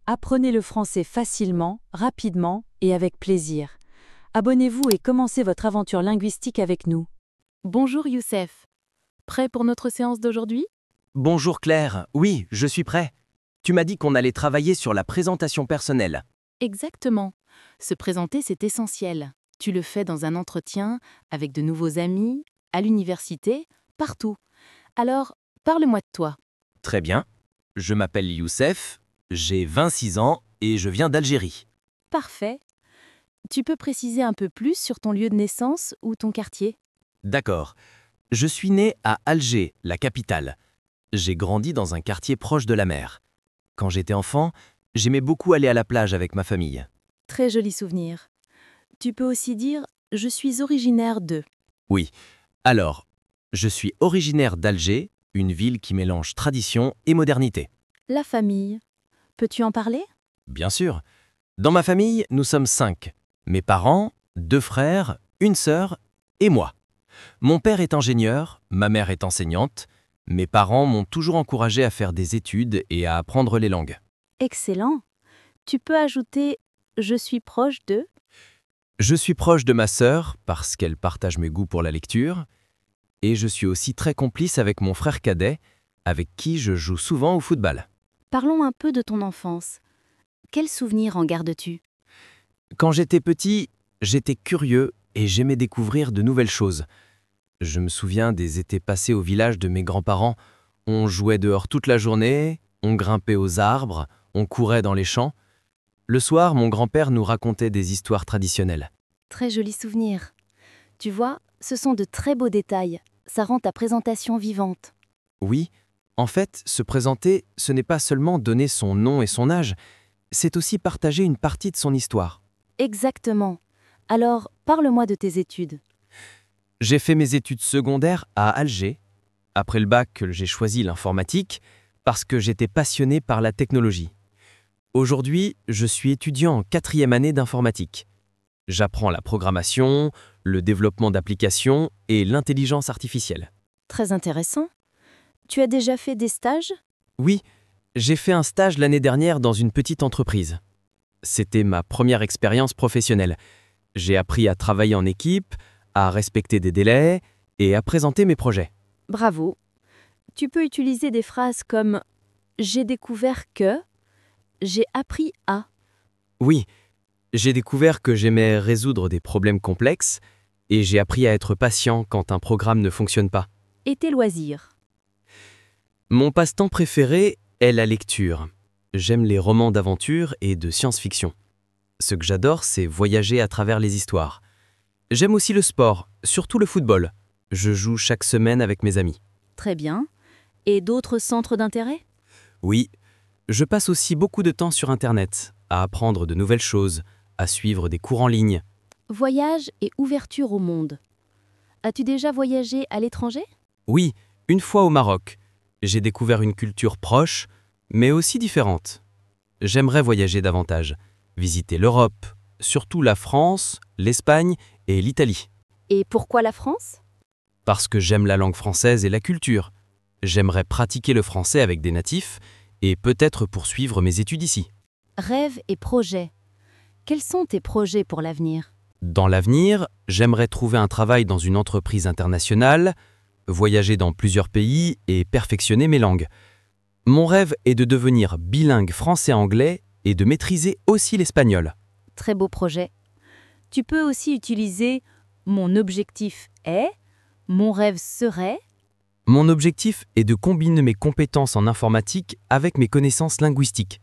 Apprenez le français facilement, rapidement et avec plaisir. Abonnez-vous et commencez votre aventure linguistique avec nous. Bonjour Youssef. Prêt pour notre séance d'aujourd'hui? Bonjour Claire, oui, je suis prêt. Tu m'as dit qu'on allait travailler sur la présentation personnelle. Exactement. Se présenter, c'est essentiel. Tu le fais dans un entretien, avec de nouveaux amis, à l'université, partout. Alors, parle-moi de toi. Très bien. Je m'appelle Youssef, j'ai 26 ans et je viens d'Algérie. Parfait. Tu peux préciser un peu plus sur ton lieu de naissance ou ton quartier? D'accord. Je suis né à Alger, la capitale. J'ai grandi dans un quartier proche de la mer. Quand j'étais enfant, j'aimais beaucoup aller à la plage avec ma famille. Très joli souvenir. Tu peux aussi dire « Je suis originaire de ». Oui. Alors, je suis originaire d'Alger, une ville qui mélange tradition et modernité. La famille. Peux-tu en parler? Bien sûr. Dans ma famille, nous sommes 5. Mes parents, 2 frères, une sœur et moi. Mon père est ingénieur, ma mère est enseignante. Mes parents m'ont toujours encouragé à faire des études et à apprendre les langues. Excellent. Tu peux ajouter « Je suis proche de ». Je suis proche de ma sœur parce qu'elle partage mes goûts pour la lecture. Et je suis aussi très complice avec mon frère cadet, avec qui je joue souvent au football. Parlons un peu de ton enfance. Quels souvenirs en gardes-tu? Quand j'étais petit, j'étais curieux et j'aimais découvrir de nouvelles choses. Je me souviens des étés passés au village de mes grands-parents. On jouait dehors toute la journée, on grimpait aux arbres, on courait dans les champs. Le soir, mon grand-père nous racontait des histoires traditionnelles. Très joli souvenir. Tu vois, ce sont de très beaux détails. Ça rend ta présentation vivante. Oui, en fait, se présenter, ce n'est pas seulement donner son nom et son âge, c'est aussi partager une partie de son histoire. Exactement. Alors, parle-moi de tes études. J'ai fait mes études secondaires à Alger. Après le bac, j'ai choisi l'informatique parce que j'étais passionné par la technologie. Aujourd'hui, je suis étudiant en 4e année d'informatique. J'apprends la programmation, le développement d'applications et l'intelligence artificielle. Très intéressant. Tu as déjà fait des stages? Oui, j'ai fait un stage l'année dernière dans une petite entreprise. C'était ma première expérience professionnelle. J'ai appris à travailler en équipe, à respecter des délais et à présenter mes projets. Bravo. Tu peux utiliser des phrases comme « J'ai découvert que »,« J'ai appris à ». Oui, j'ai découvert que j'aimais résoudre des problèmes complexes et j'ai appris à être patient quand un programme ne fonctionne pas. Et tes loisirs. Mon passe-temps préféré est la lecture. J'aime les romans d'aventure et de science-fiction. Ce que j'adore, c'est voyager à travers les histoires. J'aime aussi le sport, surtout le football. Je joue chaque semaine avec mes amis. Très bien. Et d'autres centres d'intérêt? Oui, je passe aussi beaucoup de temps sur Internet, à apprendre de nouvelles choses, à suivre des cours en ligne. Voyage et ouverture au monde. As-tu déjà voyagé à l'étranger? Oui, une fois au Maroc. J'ai découvert une culture proche, mais aussi différente. J'aimerais voyager davantage, visiter l'Europe, surtout la France, l'Espagne et l'Italie. Et pourquoi la France? Parce que j'aime la langue française et la culture. J'aimerais pratiquer le français avec des natifs et peut-être poursuivre mes études ici. Rêves et projets. Quels sont tes projets pour l'avenir? Dans l'avenir, j'aimerais trouver un travail dans une entreprise internationale, voyager dans plusieurs pays et perfectionner mes langues. Mon rêve est de devenir bilingue français-anglais et de maîtriser aussi l'espagnol. Très beau projet. Tu peux aussi utiliser « Mon objectif est »,« Mon rêve serait ». Mon objectif est de combiner mes compétences en informatique avec mes connaissances linguistiques.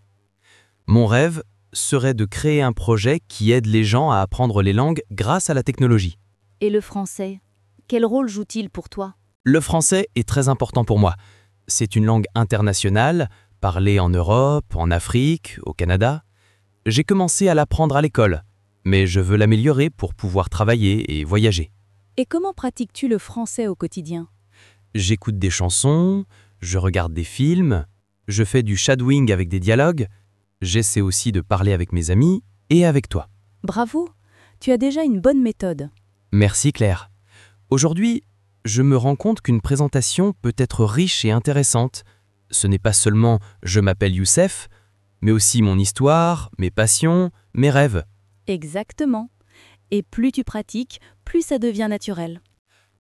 Mon rêve serait de créer un projet qui aide les gens à apprendre les langues grâce à la technologie. Et le français, quel rôle joue-t-il pour toi? Le français est très important pour moi. C'est une langue internationale, parlée en Europe, en Afrique, au Canada. J'ai commencé à l'apprendre à l'école, mais je veux l'améliorer pour pouvoir travailler et voyager. Et comment pratiques-tu le français au quotidien? J'écoute des chansons, je regarde des films, je fais du shadowing avec des dialogues, j'essaie aussi de parler avec mes amis et avec toi. Bravo, tu as déjà une bonne méthode. Merci Claire. Aujourd'hui, je me rends compte qu'une présentation peut être riche et intéressante. Ce n'est pas seulement « je m'appelle Youssef », mais aussi mon histoire, mes passions, mes rêves. Exactement. Et plus tu pratiques, plus ça devient naturel.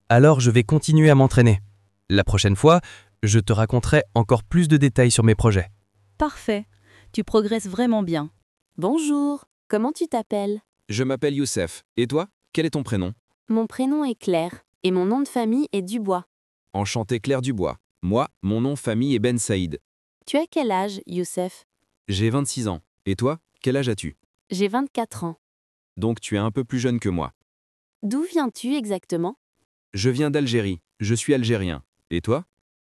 Alors je vais continuer à m'entraîner. La prochaine fois, je te raconterai encore plus de détails sur mes projets. Parfait. Tu progresses vraiment bien. Bonjour, comment tu t'appelles? Je m'appelle Youssef. Et toi, quel est ton prénom? Mon prénom est Claire et mon nom de famille est Dubois. Enchanté Claire Dubois. Moi, mon nom de famille est Ben Saïd. Tu as quel âge, Youssef? J'ai 26 ans. Et toi, quel âge as-tu? J'ai 24 ans. Donc tu es un peu plus jeune que moi. D'où viens-tu exactement? Je viens d'Algérie. Je suis algérien. Et toi?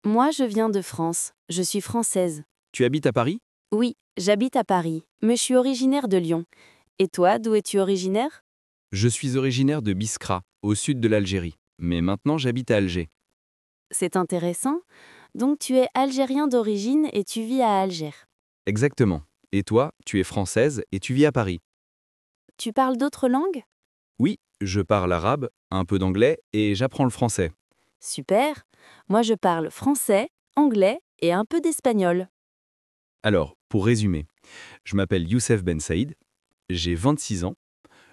Moi, je viens de France. Je suis française. Tu habites à Paris? Oui, j'habite à Paris, mais je suis originaire de Lyon. Et toi, d'où es-tu originaire? Je suis originaire de Biskra, au sud de l'Algérie. Mais maintenant j'habite à Alger. C'est intéressant. Donc tu es algérien d'origine et tu vis à Alger. Exactement. Et toi, tu es française et tu vis à Paris. Tu parles d'autres langues? Oui, je parle arabe, un peu d'anglais et j'apprends le français. Super. Moi, je parle français, anglais et un peu d'espagnol. Alors, pour résumer, je m'appelle Youssef Ben Saïd, j'ai 26 ans,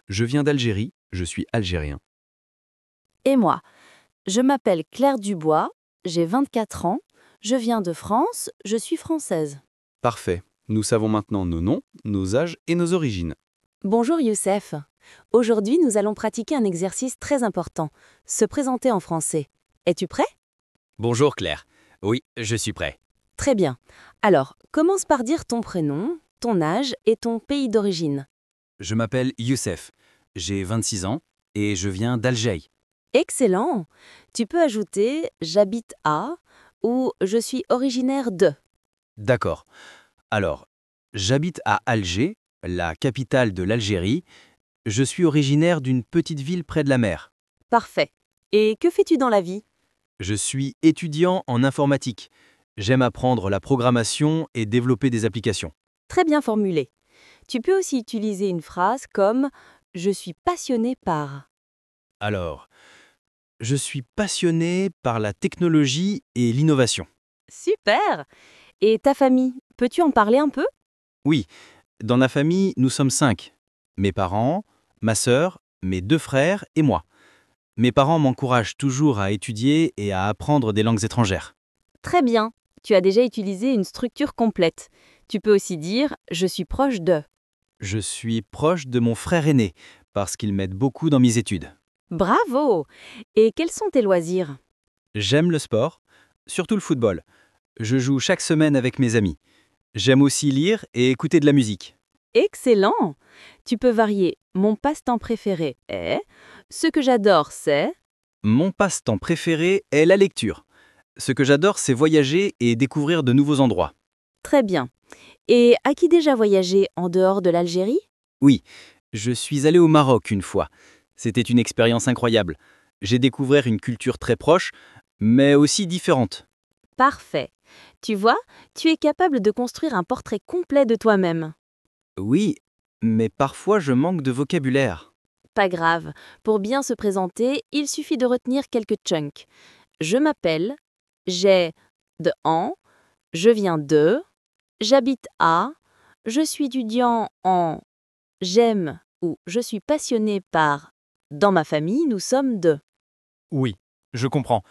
je viens d'Algérie, je suis algérien. Et moi, je m'appelle Claire Dubois, j'ai 24 ans, je viens de France, je suis française. Parfait. Nous savons maintenant nos noms, nos âges et nos origines. Bonjour Youssef. Aujourd'hui, nous allons pratiquer un exercice très important, se présenter en français. Es-tu prêt? Bonjour Claire. Oui, je suis prêt. Très bien. Alors, commence par dire ton prénom, ton âge et ton pays d'origine. Je m'appelle Youssef, j'ai 26 ans et je viens d'Alger. Excellent! Tu peux ajouter j'habite à ou je suis originaire de. D'accord. Alors, j'habite à Alger, la capitale de l'Algérie. Je suis originaire d'une petite ville près de la mer. Parfait. Et que fais-tu dans la vie? Je suis étudiant en informatique. J'aime apprendre la programmation et développer des applications. Très bien formulé. Tu peux aussi utiliser une phrase comme je suis passionné par. Alors, je suis passionné par la technologie et l'innovation. Super! Et ta famille, peux-tu en parler un peu? Oui, dans la famille, nous sommes 5. Mes parents, ma sœur, mes 2 frères et moi. Mes parents m'encouragent toujours à étudier et à apprendre des langues étrangères. Très bien. Tu as déjà utilisé une structure complète. Tu peux aussi dire je suis proche de. Je suis proche de mon frère aîné parce qu'il m'aide beaucoup dans mes études. Bravo! Et quels sont tes loisirs? J'aime le sport, surtout le football. Je joue chaque semaine avec mes amis. J'aime aussi lire et écouter de la musique. Excellent! Tu peux varier mon passe-temps préféré est, ce que j'adore c'est. Mon passe-temps préféré est la lecture. Ce que j'adore, c'est voyager et découvrir de nouveaux endroits. Très bien. Et as-tu déjà voyagé en dehors de l'Algérie? Oui, je suis allé au Maroc une fois. C'était une expérience incroyable. J'ai découvert une culture très proche, mais aussi différente. Parfait. Tu vois, tu es capable de construire un portrait complet de toi-même. Oui, mais parfois je manque de vocabulaire. Pas grave. Pour bien se présenter, il suffit de retenir quelques chunks. Je m'appelle, j'ai de en, je viens de, j'habite à, je suis étudiant en, j'aime ou je suis passionné par. Dans ma famille, nous sommes de. Oui, je comprends.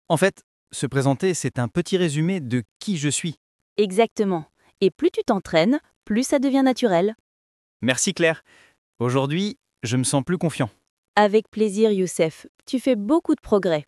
En fait, se présenter, c'est un petit résumé de qui je suis. Exactement. Et plus tu t'entraînes, plus ça devient naturel. Merci Claire. Aujourd'hui, je me sens plus confiant. Avec plaisir, Youssef. Tu fais beaucoup de progrès.